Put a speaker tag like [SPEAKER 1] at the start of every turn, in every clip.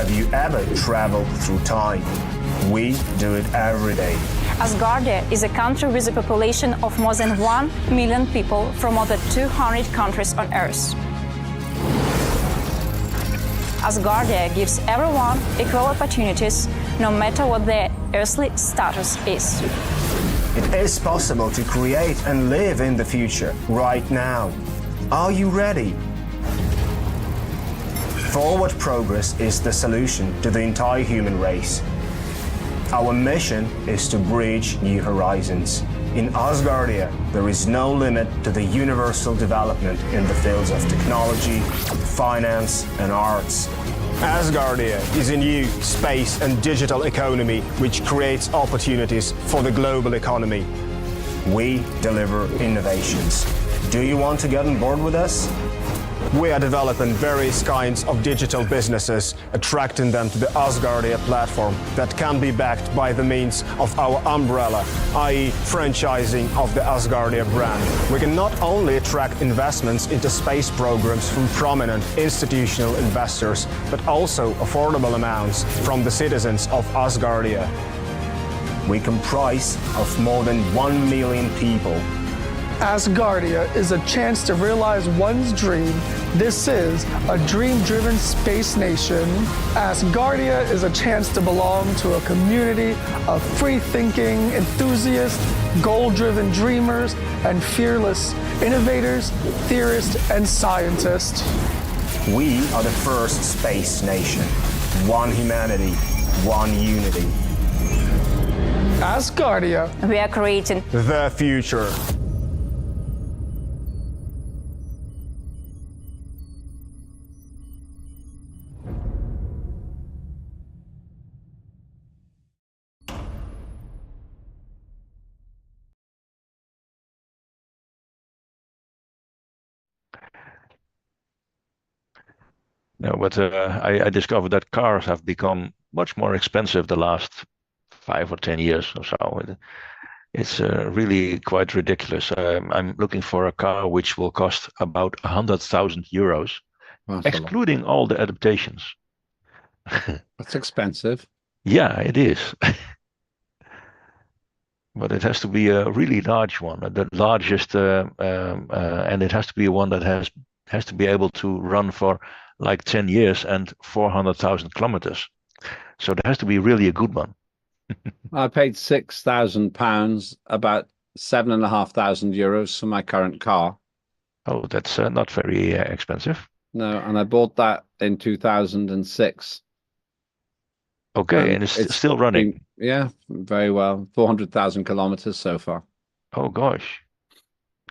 [SPEAKER 1] Have you ever traveled through time? We do it every day.
[SPEAKER 2] Asgardia is a country with a population of more than 1 million people from more than 200 countries on Earth. Asgardia gives everyone equal opportunities, no matter what their earthly status is.
[SPEAKER 1] It is possible to create and live in the future right now. Are you ready? Forward progress is the solution to the entire human race. Our mission is to bridge new horizons. In Asgardia, there is no limit to the universal development in the fields of technology, finance, and arts. Asgardia is a new space and digital economy which creates opportunities for the global economy. We deliver innovations. Do you want to get on board with us? We are developing various kinds of digital businesses, attracting them to the Asgardia platform that can be backed by the means of our umbrella, i.e. franchising of the Asgardia brand. We can not only attract investments into space programs from prominent institutional investors, but also affordable amounts from the citizens of Asgardia. We comprise of more than 1 million people.
[SPEAKER 3] Asgardia is a chance to realize one's dream. This is a dream-driven space nation. Asgardia is a chance to belong to a community of free-thinking enthusiasts, goal-driven dreamers, and fearless innovators, theorists, and scientists.
[SPEAKER 1] We are the first space nation. One humanity, one unity.
[SPEAKER 3] Asgardia.
[SPEAKER 2] We are creating
[SPEAKER 1] The future.
[SPEAKER 4] No, but I discovered that cars have become much more expensive the last 5 or 10 years or so. It's really quite ridiculous. I'm looking for a car which will cost about 100,000 euros, excluding all the adaptations.
[SPEAKER 5] That's expensive.
[SPEAKER 4] Yeah, it is. But it has to be a really large one, the largest, and it has to be one that has to be able to run for like 10 years and 400,000 kilometers. So there has to be really a good one.
[SPEAKER 5] I paid £6,000, about 7,500 euros for my current car.
[SPEAKER 4] Oh, that's not very expensive.
[SPEAKER 5] No, and I bought that in 2006.
[SPEAKER 4] Okay, and it's still running.
[SPEAKER 5] Yeah, very well. 400,000 kilometers so far.
[SPEAKER 4] Oh gosh,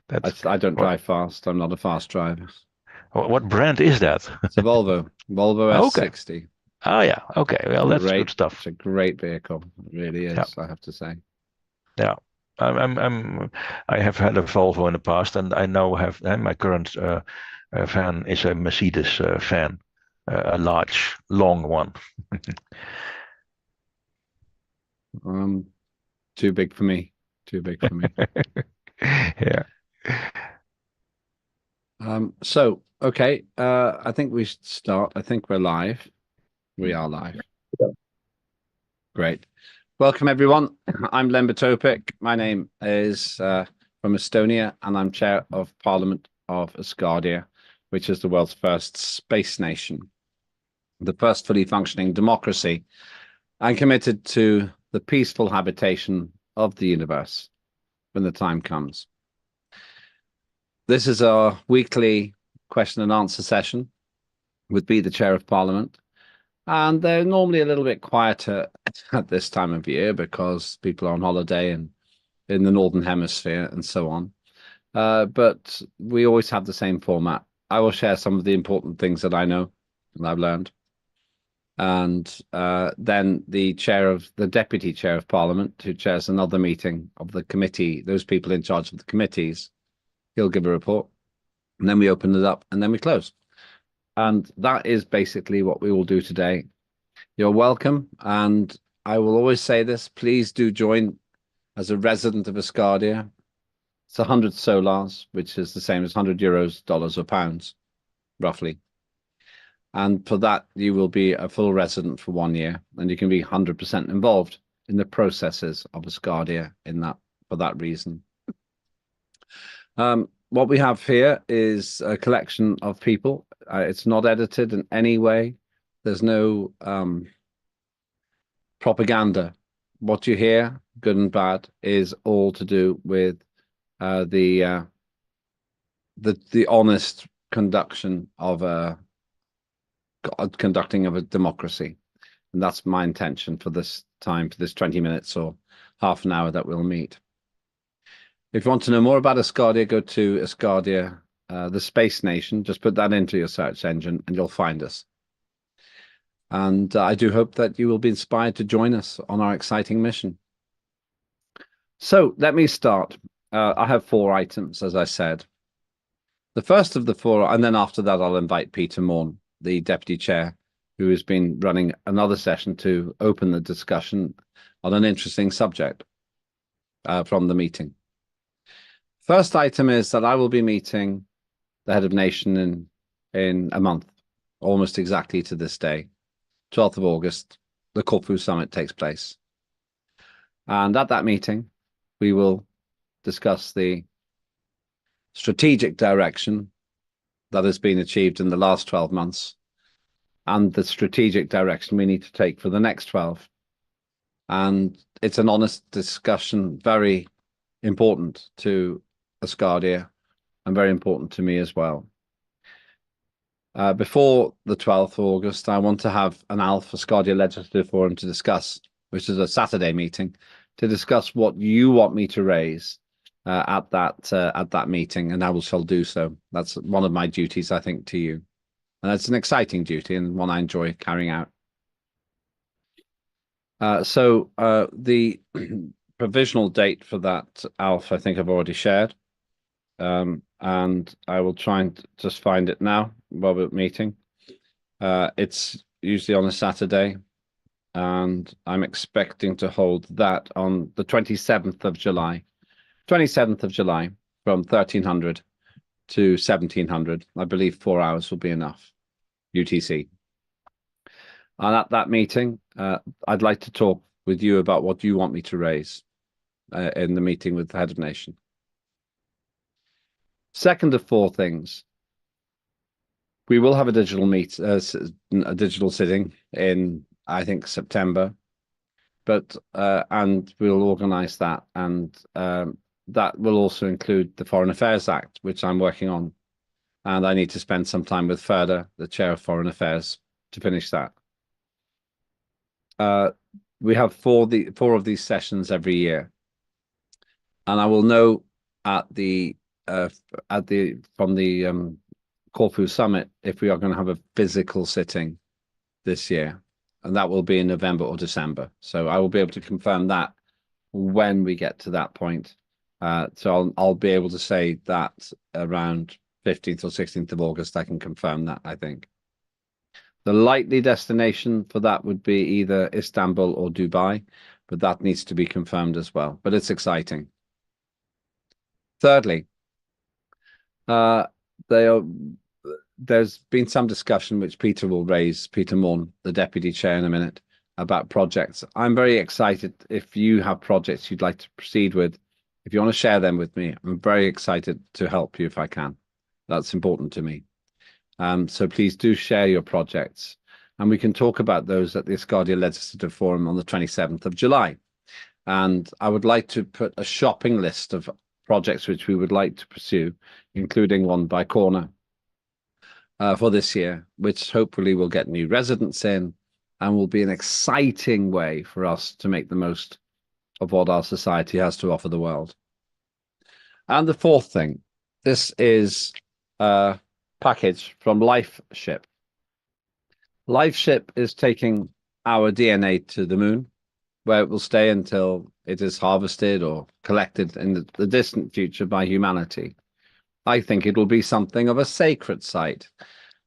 [SPEAKER 5] I don't drive fast. I'm not a fast driver.
[SPEAKER 4] What brand is that?
[SPEAKER 5] It's a Volvo S60.
[SPEAKER 4] Okay. Oh yeah, okay. Well, that's
[SPEAKER 5] Great,
[SPEAKER 4] good stuff.
[SPEAKER 5] It's a great vehicle. It really is.
[SPEAKER 4] Yeah.
[SPEAKER 5] I have to say.
[SPEAKER 4] Yeah, I have had a Volvo in the past, and I now have my current van is a Mercedes van, a large, long one.
[SPEAKER 5] Too big for me. Too big for me.
[SPEAKER 4] Yeah.
[SPEAKER 5] So, okay, I think we should start. I think we're live. We are live.
[SPEAKER 3] Yeah.
[SPEAKER 5] Great. Welcome, everyone. I'm Len Topic. My name is from Estonia, and I'm Chair of Parliament of Asgardia, which is the world's first space nation, the first fully functioning democracy, and committed to the peaceful habitation of the universe when the time comes. This is our weekly question and answer session with me, the Chair of Parliament. And they're normally a little bit quieter at this time of year because people are on holiday and in the Northern Hemisphere and so on. But we always have the same format. I will share some of the important things that I know and I've learned. And then the Deputy Chair of Parliament, who chairs another meeting of the committee, those people in charge of the committees, he'll give a report. And then we open it up and then we close. And that is basically what we will do today. You're welcome. And I will always say this, please do join as a resident of Asgardia. It's 100 solars, which is the same as 100 euros, dollars, or pounds, roughly. And for that, you will be a full resident for 1 year, and you can be 100% involved in the processes of Asgardia for that reason. What we have here is a collection of people. It's not edited in any way. There's no propaganda. What you hear, good and bad, is all to do with the honest conducting of a democracy. And that's my intention for this time, for this 20 minutes or half an hour that we'll meet. If you want to know more about Asgardia, go to Asgardia, the Space Nation. Just put that into your search engine and you'll find us. And I do hope that you will be inspired to join us on our exciting mission. So let me start. I have 4 items, as I said. The first of the 4, and then after that, I'll invite Peter Morn, the Deputy Chair, who has been running another session to open the discussion on an interesting subject from the meeting. First item is that I will be meeting the head of nation in a month, almost exactly to this day. 12th of August, the Corfu Summit takes place. And at that meeting, we will discuss the strategic direction that has been achieved in the last 12 months and the strategic direction we need to take for the next 12. And it's an honest discussion, very important to Asgardia and very important to me as well. Before the 12th of August, I want to have an ALF Asgardia Legislative Forum to discuss, which is a Saturday meeting, to discuss what you want me to raise at that meeting, and I shall do so. That's one of my duties, I think, to you. And it's an exciting duty and one I enjoy carrying out. So the provisional date for that ALF, I think I've already shared. And I will try and just find it now while we're meeting. It's usually on a Saturday, and I'm expecting to hold that on the 27th of July. 27th of July from 1300 to 1700. I believe 4 hours will be enough, UTC. And at that meeting, I'd like to talk with you about what you want me to raise in the meeting with the head of nation. Second of 4 things, we will have a digital sitting in, I think, September, and we'll organise that, and that will also include the Foreign Affairs Act, which I'm working on, and I need to spend some time with Ferda, the Chair of Foreign Affairs, to finish that. We have 4 of these sessions every year, and I will know from the Corfu Summit if we are going to have a physical sitting this year, and that will be in November or December. So I will be able to confirm that when we get to that point. So I'll be able to say that around 15th or 16th of August. I can confirm that, I think. The likely destination for that would be either Istanbul or Dubai, but that needs to be confirmed as well. But it's exciting. Thirdly, there's been some discussion which Peter will raise, Peter Morn, the Deputy Chair, in a minute, about projects. I'm very excited if you have projects you'd like to proceed with. If you want to share them with me, I'm very excited to help you if I can. That's important to me. So please do share your projects, and we can talk about those at the Asgardia Legislative Forum on the 27th of July. And I would like to put a shopping list of projects which we would like to pursue, including one by corner for this year, which hopefully will get new residents in and will be an exciting way for us to make the most of what our society has to offer the world. And the 4th thing, this is a package from LifeShip. LifeShip is taking our DNA to the moon, where it will stay until it is harvested or collected in the distant future by humanity. I think it will be something of a sacred site.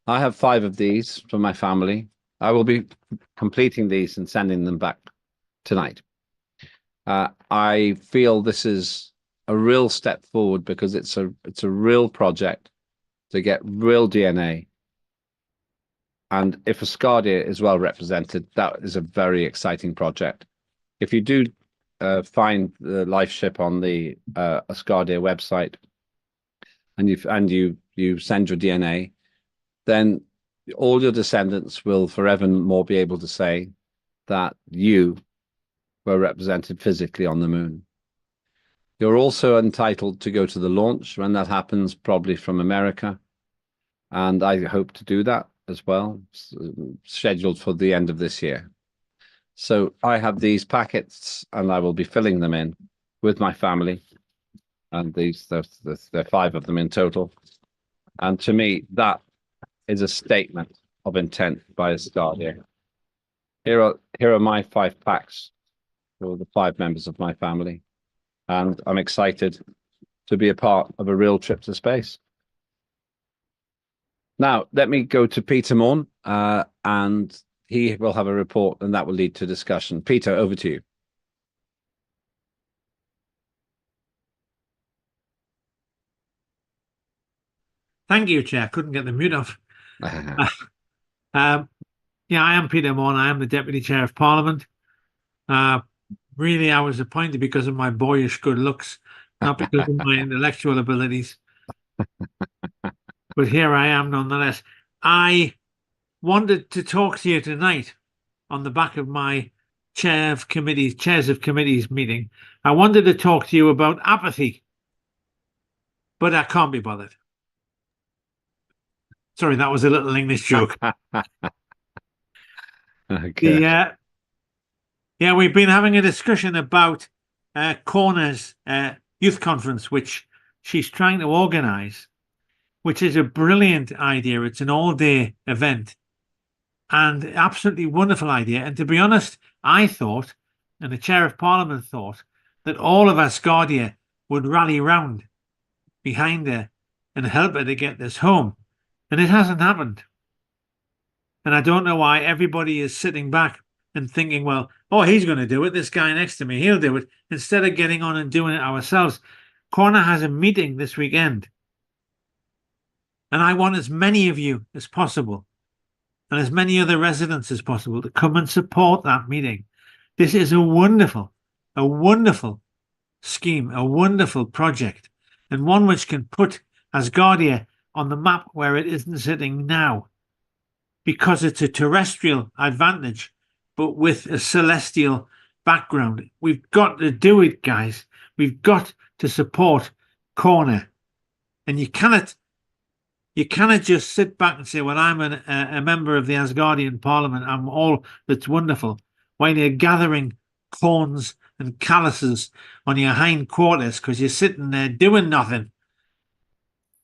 [SPEAKER 5] I have 5 of these for my family. I will be completing these and sending them back tonight. I feel this is a real step forward because it's a real project to get real DNA And if Asgardia is well represented, that is a very exciting project. If you do find the life ship on the Asgardia website, and you send your DNA, then all your descendants will forevermore be able to say that you were represented physically on the moon. You're also entitled to go to the launch when that happens, probably from America. And I hope to do that as well, scheduled for the end of this year. So I have these packets and I will be filling them in with my family. And there are 5 of them in total. And to me, that is a statement of intent by Asgardia. Here are my 5 packs for the 5 members of my family. And I'm excited to be a part of a real trip to space. Now, let me go to Peter Morn, and he will have a report, and that will lead to discussion. Peter, over to you.
[SPEAKER 6] Thank you, Chair. Couldn't get the mute off. Yeah, I am Peter Morn. I am the Deputy Chair of Parliament. Really, I was appointed because of my boyish good looks, not because of my intellectual abilities. But here I am nonetheless. I wanted to talk to you tonight on the back of my chairs of committees meeting. I wanted to talk to you about apathy, but I can't be bothered. Sorry, that was a little English joke.
[SPEAKER 5] Okay.
[SPEAKER 6] Yeah, we've been having a discussion about Corner's youth conference, which she's trying to organise, which is a brilliant idea. It's an all-day event and absolutely wonderful idea. And to be honest, I thought, and the Chair of Parliament thought, that all of Asgardia would rally round behind her and help her to get this home. And it hasn't happened. And I don't know why everybody is sitting back and thinking, well, oh, he's going to do it. This guy next to me, he'll do it. Instead of getting on and doing it ourselves. Corner has a meeting this weekend. And I want as many of you as possible and as many other residents as possible to come and support that meeting. This is a wonderful scheme, a wonderful project, and one which can put Asgardia on the map where it isn't sitting now, because it's a terrestrial advantage, but with a celestial background. We've got to do it, guys. We've got to support Corner. And you cannot just sit back and say, well, I'm a member of the Asgardian Parliament, I'm all that's wonderful, while you're gathering corns and calluses on your hind quarters because you're sitting there doing nothing.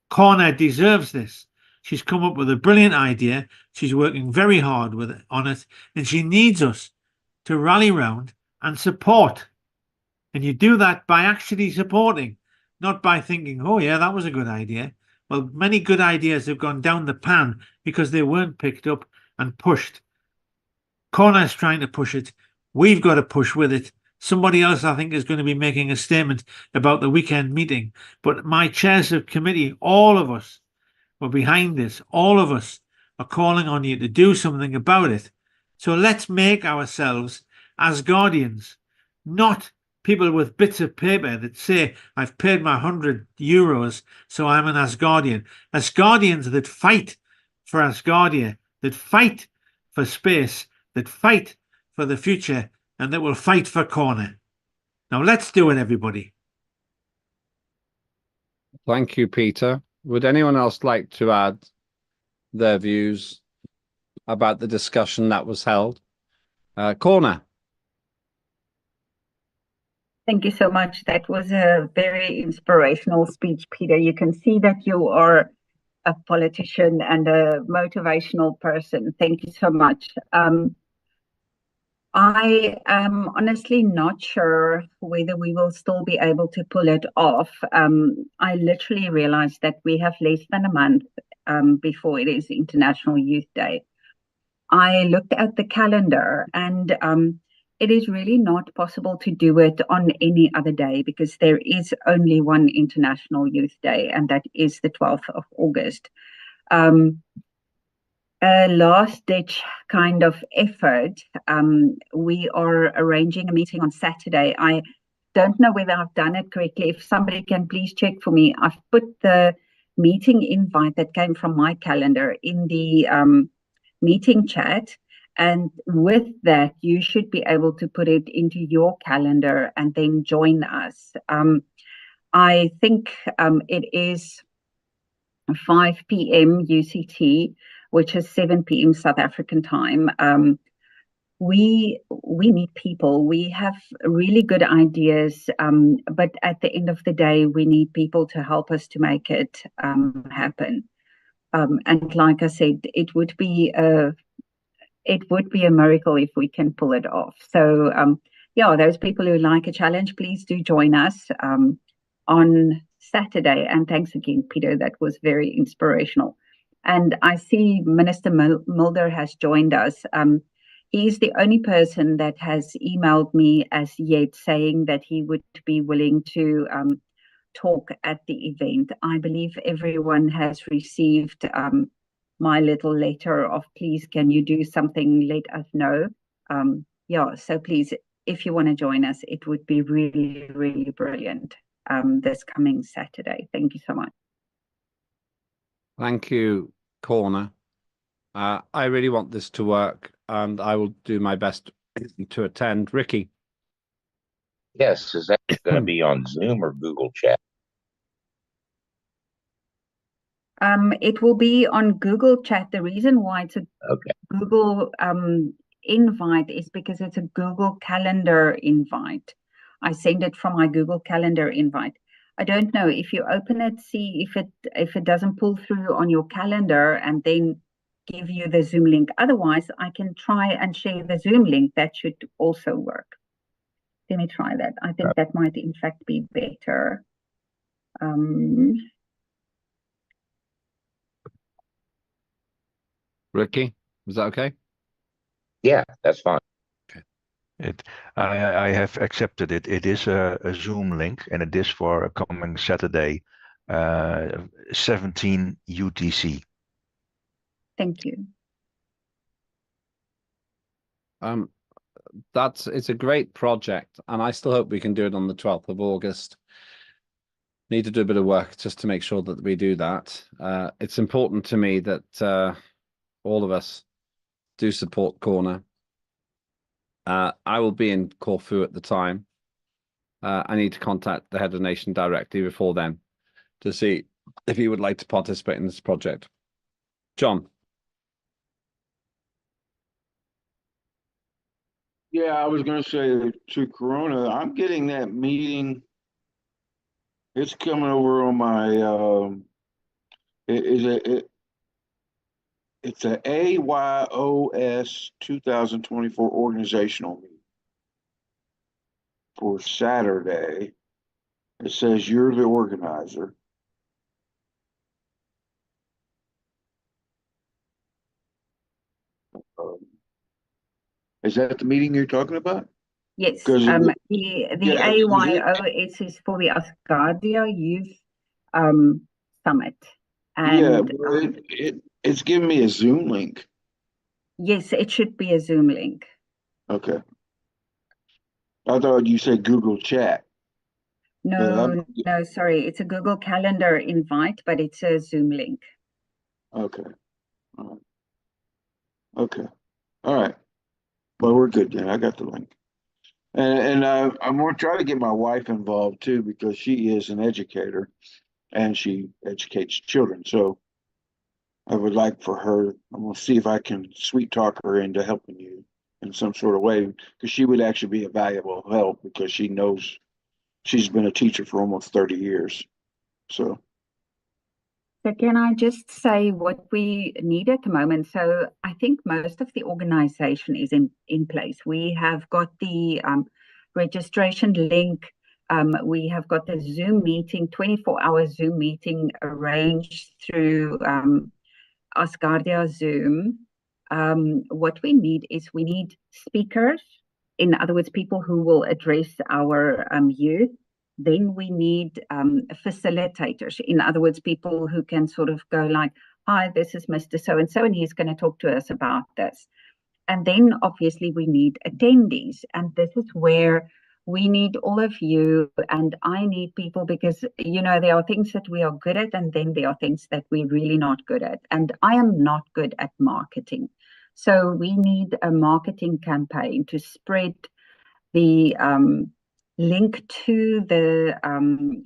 [SPEAKER 6] Corner deserves this. She's come up with a brilliant idea. She's working very hard on it, and she needs us to rally round and support. And you do that by actually supporting, not by thinking, oh, yeah, that was a good idea. Well, many good ideas have gone down the pan because they weren't picked up and pushed. Corner's trying to push it. We've got to push with it. Somebody else, I think, is going to be making a statement about the weekend meeting. But my chairs of committee, all of us, were behind this. All of us are calling on you to do something about it. So let's make ourselves Asgardians, not people with bits of paper that say, I've paid my €100, so I'm an Asgardian. Asgardians that fight for Asgardia, that fight for space, that fight for the future, and that will fight for Corner. Now let's do it, everybody.
[SPEAKER 5] Thank you, Peter. Would anyone else like to add their views about the discussion that was held? Corner.
[SPEAKER 7] Thank you so much. That was a very inspirational speech, Peter. You can see that you are a politician and a motivational person. Thank you so much. I am honestly not sure whether we will still be able to pull it off. I literally realized that we have less than a month before it is International Youth Day. I looked at the calendar and it is really not possible to do it on any other day because there is only one International Youth Day, and that is the 12th of August. a last-ditch kind of effort. We are arranging a meeting on Saturday. I don't know whether I've done it correctly. If somebody can please check for me. I've put the meeting invite that came from my calendar in the meeting chat. And with that, you should be able to put it into your calendar and then join us. I think it is 5 p.m. UCT, which is 7 p.m. South African time. We need people. We have really good ideas, but at the end of the day, we need people to help us to make it happen. And like I said, it would be a miracle if we can pull it off. So yeah, those people who like a challenge, please do join us on Saturday. And thanks again, Peter. That was very inspirational. And I see Minister Mulder has joined us. He's the only person that has emailed me as yet saying that he would be willing to talk at the event. I believe everyone has received my little letter of please, can you do something? Let us know. Yeah, so please, if you want to join us, it would be really, really brilliant this coming Saturday. Thank you so much.
[SPEAKER 5] Thank you, Corner. I really want this to work, and I will do my best to attend. Ricky?
[SPEAKER 8] Yes, is that going to be on Zoom or Google Chat?
[SPEAKER 7] It will be on Google Chat. The reason why it's a Google invite is because it's a Google Calendar invite. I send it from my Google Calendar invite. I don't know if you open it, see if it doesn't pull through on your calendar and then give you the Zoom link. Otherwise, I can try and share the Zoom link. That should also work. Let me try that. I think that might in fact be better.
[SPEAKER 5] Ricky, is that okay?
[SPEAKER 8] Yeah, that's fine.
[SPEAKER 4] I have accepted it. It is a Zoom link, and it is for a coming Saturday, 17 UTC.
[SPEAKER 7] Thank you.
[SPEAKER 5] It's a great project, and I still hope we can do it on the 12th of August. Need to do a bit of work just to make sure that we do that. It's important to me that all of us do support Corner. I will be in Corfu at the time. I need to contact the head of nation directly before then to see if he would like to participate in this project. John?
[SPEAKER 9] Yeah, I was going to say to Corona, I'm getting that meeting. It's coming over on my, it's a AYOS 2024 organizational meeting for Saturday. It says you're the organizer. Is that the meeting you're talking about?
[SPEAKER 7] Yes. The AYOS is for the Asgardia Youth Summit. And
[SPEAKER 9] it's giving me a Zoom link.
[SPEAKER 7] Yes, it should be a Zoom link.
[SPEAKER 9] Okay. I thought you said Google Chat.
[SPEAKER 7] No, sorry. It's a Google Calendar invite, but it's a Zoom link.
[SPEAKER 9] Okay. All right. Okay. All right. Well, we're good then. I got the link. And I'm going to try to get my wife involved too, because she is an educator and she educates children. So I would like for her, I'm going to see if I can sweet talk her into helping you in some sort of way, because she would actually be a valuable help because she knows she's been a teacher for almost 30 years. So
[SPEAKER 7] can I just say what we need at the moment? So I think most of the organization is in place. We have got the registration link. We have got the Zoom meeting, 24-hour Zoom meeting arranged through Asgardia Zoom. What we need is we need speakers. In other words, people who will address our youth. Then we need facilitators. In other words, people who can sort of go like, hi, this is Mr. So-and-so, and he's going to talk to us about this. And then obviously we need attendees. And this is where we need all of you, and I need people, because, you know, there are things that we are good at, and then there are things that we're really not good at. And I am not good at marketing. So we need a marketing campaign to spread the link to the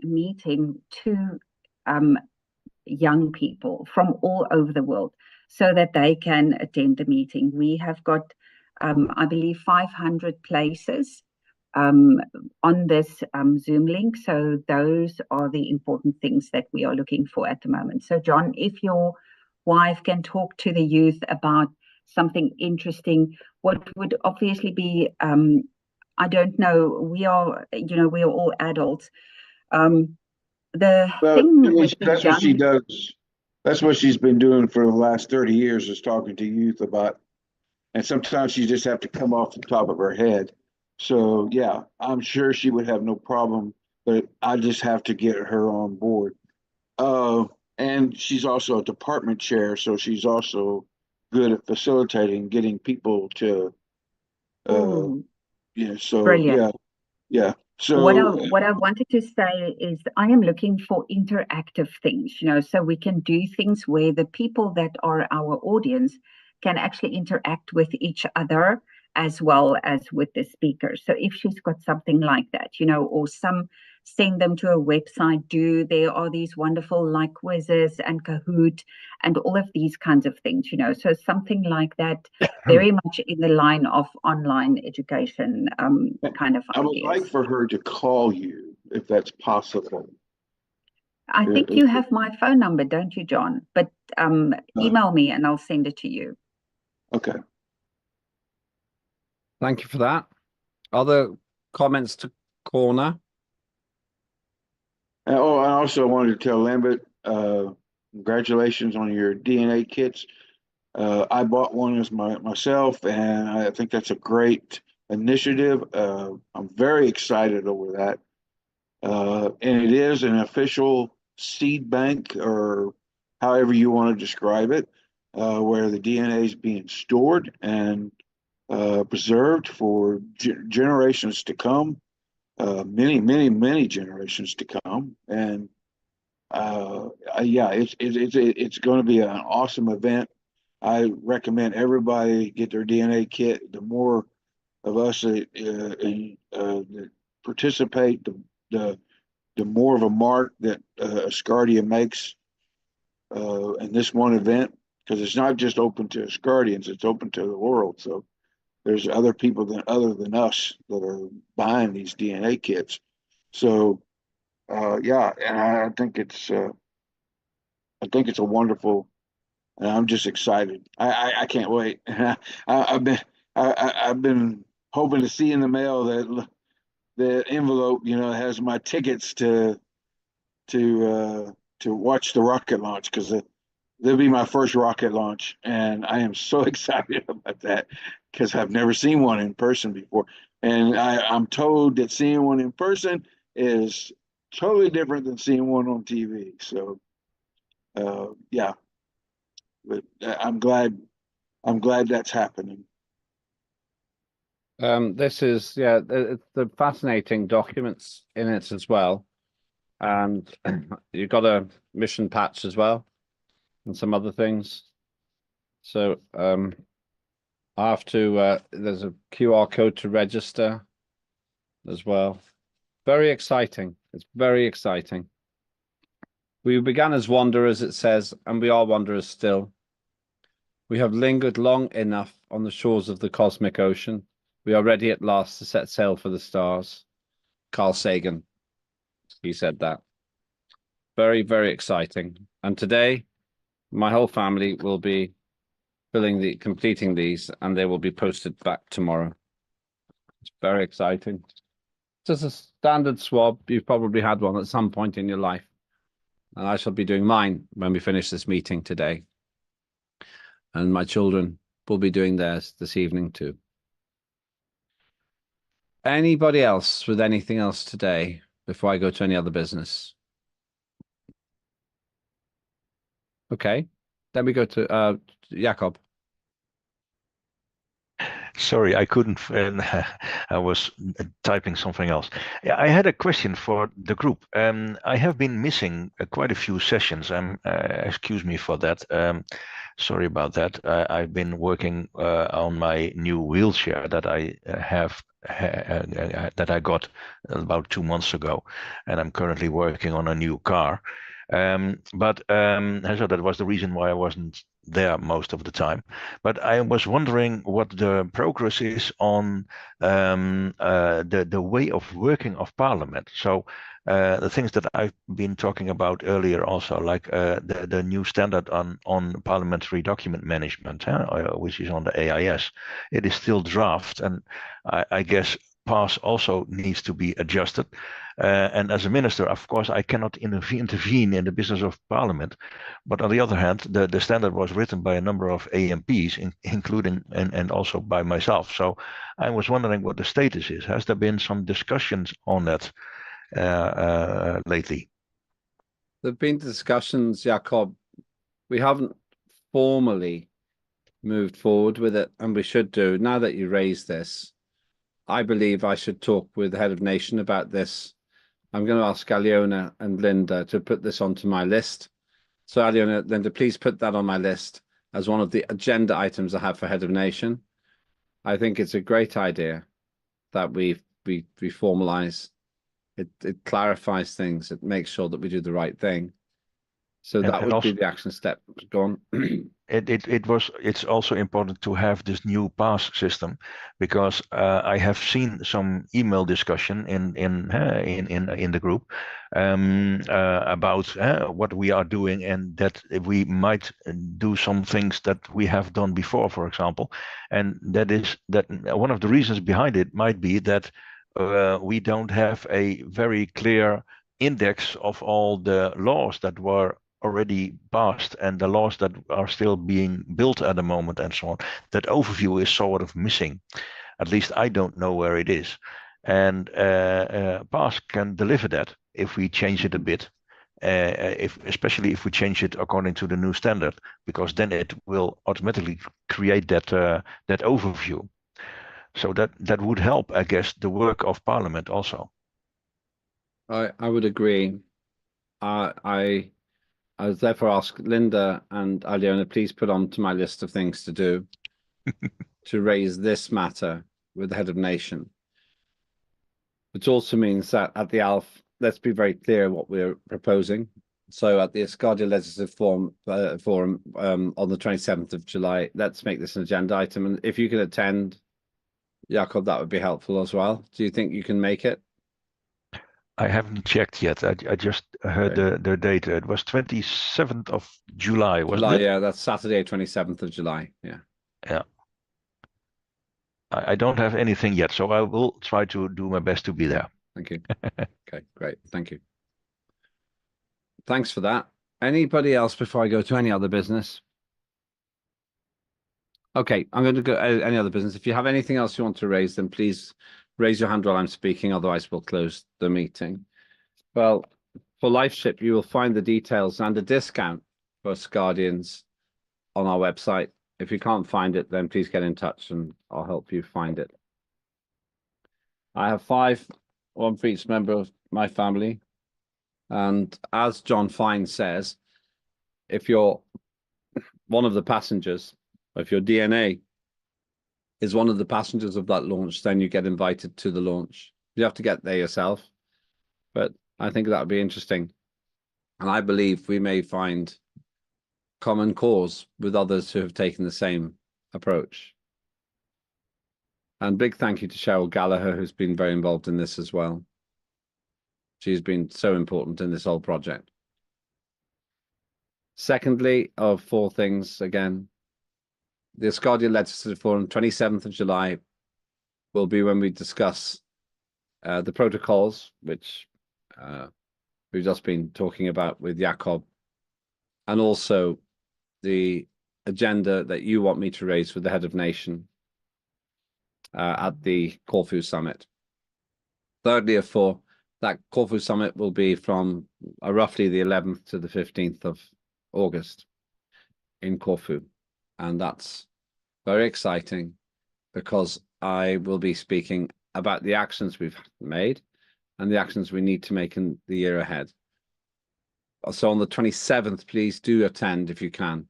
[SPEAKER 7] meeting to young people from all over the world so that they can attend the meeting. We have got, I believe, 500 places on this Zoom link. So those are the important things that we are looking for at the moment. So John, if your wife can talk to the youth about something interesting, what would obviously be, I don't know, we are, you know, we are all adults. The
[SPEAKER 9] Well,
[SPEAKER 7] thing with the
[SPEAKER 9] that's what she
[SPEAKER 7] young,
[SPEAKER 9] does. That's what she's been doing for the last 30 years, is talking to youth about, and sometimes she just have to come off the top of her head. So yeah, I'm sure she would have no problem, but I just have to get her on board. Uh, and she's also a department chair, so she's also good at facilitating, getting people to, uh,
[SPEAKER 7] ooh,
[SPEAKER 9] yeah. So
[SPEAKER 7] brilliant.
[SPEAKER 9] yeah, yeah.
[SPEAKER 7] What I
[SPEAKER 9] So
[SPEAKER 7] what I wanted to say is I am looking for interactive things, you know, so we can do things where the people that are our audience can actually interact with each other as well as with the speaker. So if she's got something like that, you know, or some send them to a website, there are these wonderful like quizzes and Kahoot and all of these kinds of things, you know, so something like that, very much in the line of online education kind of
[SPEAKER 9] I would like
[SPEAKER 7] ideas.
[SPEAKER 9] for her to call you if that's possible.
[SPEAKER 7] I think you have my phone number, don't you, John? But email me and I'll send it to you.
[SPEAKER 9] Okay.
[SPEAKER 5] Thank you for that. Other comments to corner?
[SPEAKER 9] Oh, I also wanted to tell Lambert, congratulations on your DNA kits. I bought one as myself, and I think that's a great initiative. I'm very excited over that. And it is an official seed bank, or however you want to describe it, where the DNA is being stored and preserved for generations to come, many generations to come. And yeah, it's going to be an awesome event. I recommend everybody get their DNA kit. The more of us that participate, the the more of a mark that Asgardia makes in this one event, because it's not just open to Asgardians, it's open to the world. So there's other people other than us that are buying these DNA kits. So yeah, and I think it's a wonderful, and I'm just excited. I can't wait. I've been hoping to see in the mail that the envelope, you know, has my tickets to watch the rocket launch, because they'll be my first rocket launch, and I am so excited about that because I've never seen one in person before, and I'm told that seeing one in person is totally different than seeing one on TV. So yeah, but I'm glad that's happening.
[SPEAKER 5] This is, yeah, the fascinating documents in it as well. And you've got a mission patch as well and some other things. So I have to, there's a QR code to register as well. Very exciting. It's very exciting. We began as wanderers, it says, and we are wanderers still. We have lingered long enough on the shores of the cosmic ocean. We are ready at last to set sail for the stars. Carl Sagan, he said that. Very, very exciting. And today, my whole family will be completing these, and they will be posted back tomorrow. It's very exciting. Just a standard swab. You've probably had one at some point in your life. And I shall be doing mine when we finish this meeting today. And my children will be doing theirs this evening too. Anybody else with anything else today before I go to any other business? Okay. Then we go to Jakob.
[SPEAKER 4] Sorry, I couldn't. I was typing something else. Yeah, I had a question for the group. I have been missing quite a few sessions. Excuse me for that. Sorry about that. I've been working on my new wheelchair that I that I got about 2 months ago, and I'm currently working on a new car. So that was the reason why I wasn't there most of the time. But I was wondering what the progress is on the way of working of Parliament. So the things that I've been talking about earlier, also like the new standard on parliamentary document management, which is on the AIS. It is still draft, and I guess PASS also needs to be adjusted. And as a minister, of course, I cannot intervene in the business of Parliament. But on the other hand, the standard was written by a number of AMPs, including and also by myself. So I was wondering what the status is. Has there been some discussions on that lately?
[SPEAKER 5] There have been discussions, Jakob. We haven't formally moved forward with it, and we should do. Now that you raised this, I believe I should talk with the head of nation about this. I'm going to ask Aliona and Linda to put this onto my list. So Aliona, Linda, please put that on my list as one of the agenda items I have for head of nation. I think it's a great idea that we formalize. It clarifies things. It makes sure that we do the right thing. So that would be the action step. Go on.
[SPEAKER 4] It's also important to have this new pass system, because I have seen some email discussion in the group about what we are doing, and that we might do some things that we have done before, for example, and that one of the reasons behind it might be that we don't have a very clear index of all the laws that were already passed and the laws that are still being built at the moment and so on. That overview is sort of missing. At least I don't know where it is. And PASS can deliver that if we change it a bit, especially if we change it according to the new standard, because then it will automatically create that overview. So that would help, I guess, the work of Parliament also.
[SPEAKER 5] I would agree. I would therefore ask Linda and Aliona, please put onto my list of things to do to raise this matter with the head of nation. Which also means that at the ALF, let's be very clear what we're proposing. So at the Asgardia Legislative Forum on the 27th of July, let's make this an agenda item. And if you can attend, Jakob, that would be helpful as well. Do you think you can make it?
[SPEAKER 4] I haven't checked yet. I just heard the date. It was 27th of July, wasn't it?
[SPEAKER 5] Yeah, that's Saturday, 27th of July. Yeah.
[SPEAKER 4] Yeah. I don't have anything yet, so I will try to do my best to be there.
[SPEAKER 5] Thank you. Okay, great. Thank you. Thanks for that. Anybody else before I go to any other business? Okay, I'm going to go any other business. If you have anything else you want to raise, then please raise your hand while I'm speaking. Otherwise, we'll close the meeting. Well, for LifeShip, you will find the details and a discount for Asgardians on our website. If you can't find it, then please get in touch and I'll help you find it. I have 5, one for each member of my family. And as John Fine says, if you're one of the passengers, if your DNA is one of the passengers of that launch, then you get invited to the launch. You have to get there yourself, but I think that would be interesting. And I believe we may find common cause with others who have taken the same approach. And big thank you to Cheryl Gallagher, who's been very involved in this as well. She's been so important in this whole project. Secondly, of 4 things, again, the Asgardia Legislative Forum, 27th of July, will be when we discuss the protocols, which we've just been talking about with Jakob, and also the agenda that you want me to raise with the head of nation at the Corfu Summit. Thirdly, of 4, that Corfu Summit will be from roughly the 11th to the 15th of August. in Corfu. And that's very exciting because I will be speaking about the actions we've made and the actions we need to make in the year ahead. So on the 27th, please do attend if you can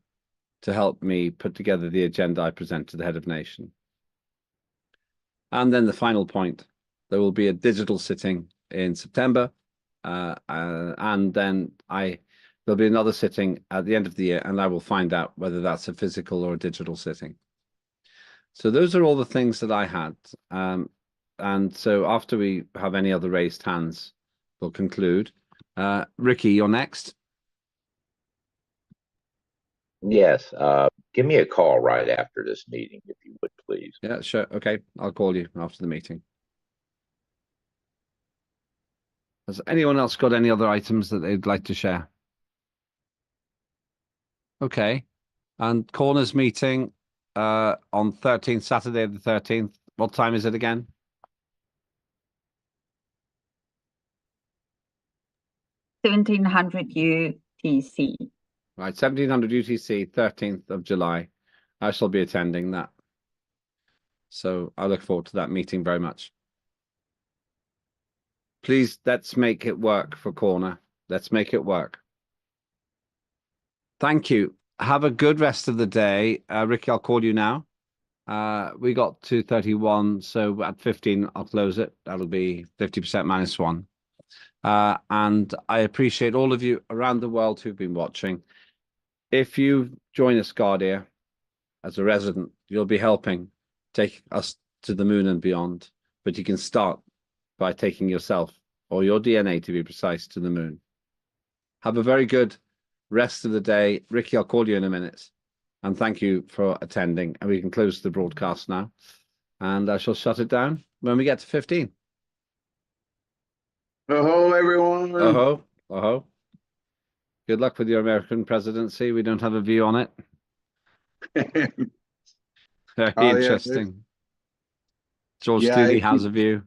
[SPEAKER 5] to help me put together the agenda I present to the head of nation. And then the final point, there will be a digital sitting in September, and then there'll be another sitting at the end of the year, and I will find out whether that's a physical or a digital sitting. So those are all the things that I had. And so after we have any other raised hands, we'll conclude. Ricky, you're next.
[SPEAKER 8] Yes. Give me a call right after this meeting, if you would, please.
[SPEAKER 5] Yeah, sure. Okay, I'll call you after the meeting. Has anyone else got any other items that they'd like to share? Okay. And Corner's meeting on 13th, Saturday the 13th. What time is it again?
[SPEAKER 7] 1700 UTC.
[SPEAKER 5] Right, 1700 UTC, 13th of July. I shall be attending that. So I look forward to that meeting very much. Please, let's make it work for Corner. Let's make it work. Thank you. Have a good rest of the day. Ricky, I'll call you now. We got to 31, so at 15, I'll close it. That'll be 50% minus 1. And I appreciate all of you around the world who've been watching. If you join Asgardia as a resident, you'll be helping take us to the moon and beyond. But you can start by taking yourself, or your DNA to be precise, to the moon. Have a very good rest of the day. Ricky, I'll call you in a minute. And thank you for attending. And we can close the broadcast now. And I shall shut it down when we get to 15.
[SPEAKER 9] Oh, everyone.
[SPEAKER 5] Oh-ho, oh-ho. Good luck with your American presidency. We don't have a view on it. Very
[SPEAKER 9] Oh, yeah,
[SPEAKER 5] interesting. George
[SPEAKER 9] yeah,
[SPEAKER 5] Clooney has a view.